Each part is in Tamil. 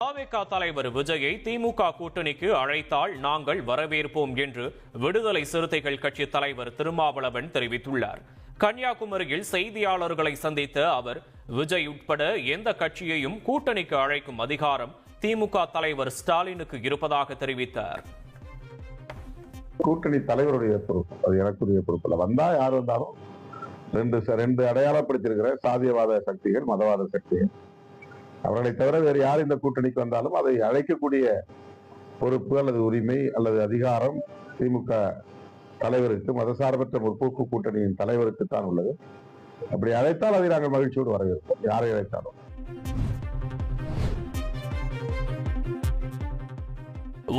தாவேகா தலைவர் விஜயை திமுக கூட்டணிக்கு அழைத்தால் நாங்கள் வரவேற்போம் என்று விடுதலை சிறுத்தைகள் கட்சி தலைவர் திருமாவளவன் தெரிவித்துள்ளார். கன்னியாகுமரியில் செய்தியாளர்களை சந்தித்த அவர், விஜய் உட்பட எந்த கட்சியையும் கூட்டணிக்கு அழைக்கும் அதிகாரம் திமுக தலைவர் ஸ்டாலினுக்கு இருப்பதாக தெரிவித்தார். கூட்டணி தலைவருடைய பொறுப்பு, அது எனக்குரிய பொறுப்பு. வந்தா யார் வந்தாலும் ரெண்டு அடையாளப்படுத்தியிருக்கிற சாதியவாத சக்திகள், மதவாத சக்திகள், அவர்களை தவிர வேறு யார் இந்த கூட்டணிக்கு வந்தாலும் அதை அழைக்கக்கூடிய பொறுப்பு அல்லது உரிமை அல்லது அதிகாரம் திமுக தலைவருக்கு, மதசார்பற்ற முற்போக்கு கூட்டணியின் தலைவருக்கு தான் உள்ளது. அப்படி அழைத்தால் அதை நாங்கள் மகிழ்ச்சியோடு வரவேற்போம், யாரை அழைத்தாலும்.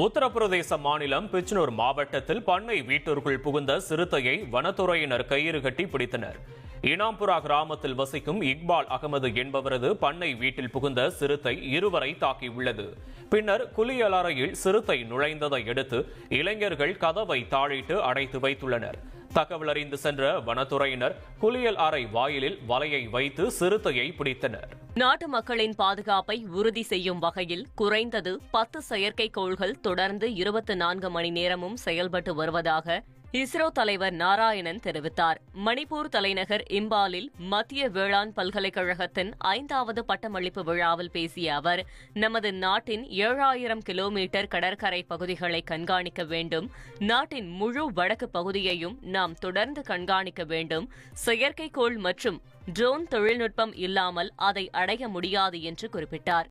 உத்தரப்பிரதேச மாநிலம் பிச்னூர் மாவட்டத்தில் பண்ணை வீட்டிற்குள் புகுந்த சிறுத்தையை வனத்துறையினர் கயிறு கட்டி பிடித்தனர். இனாம்புரா கிராமத்தில் வசிக்கும் இக்பால் அகமது என்பவரது பண்ணை வீட்டில் புகுந்த சிறுத்தை இருவரை தாக்கியுள்ளது. பின்னர் குளியலறையில் சிறுத்தை நுழைந்ததை அடுத்து இளைஞர்கள் கதவை தாழிட்டு அடைத்து வைத்துள்ளனர். தகவல் அறிந்து சென்ற வனத்துறையினர் குளியல் அறை வாயிலில் வலையை வைத்து சிறுத்தையை பிடித்தனர். நாட்டு மக்களின் பாதுகாப்பை உறுதி செய்யும் வகையில் குறைந்தது 10 செயற்கைக்கோள்கள் தொடர்ந்து 24 மணி நேரமும் செயல்பட்டு வருவதாக இஸ்ரோ தலைவர் நாராயணன் தெரிவித்தார். மணிப்பூர் தலைநகர் இம்பாலில் மத்திய வேளாண் பல்கலைக்கழகத்தின் 5வது பட்டமளிப்பு விழாவில் பேசிய அவர், நமது நாட்டின் 7000 கிலோமீட்டர் கடற்கரை பகுதிகளை கண்காணிக்க வேண்டும். நாட்டின் முழு வடக்கு பகுதியையும் நாம் தொடர்ந்து கண்காணிக்க வேண்டும். செயற்கைக்கோள் மற்றும் ட்ரோன் தொழில்நுட்பம் இல்லாமல் அதை அடைய முடியாது என்று குறிப்பிட்டார்.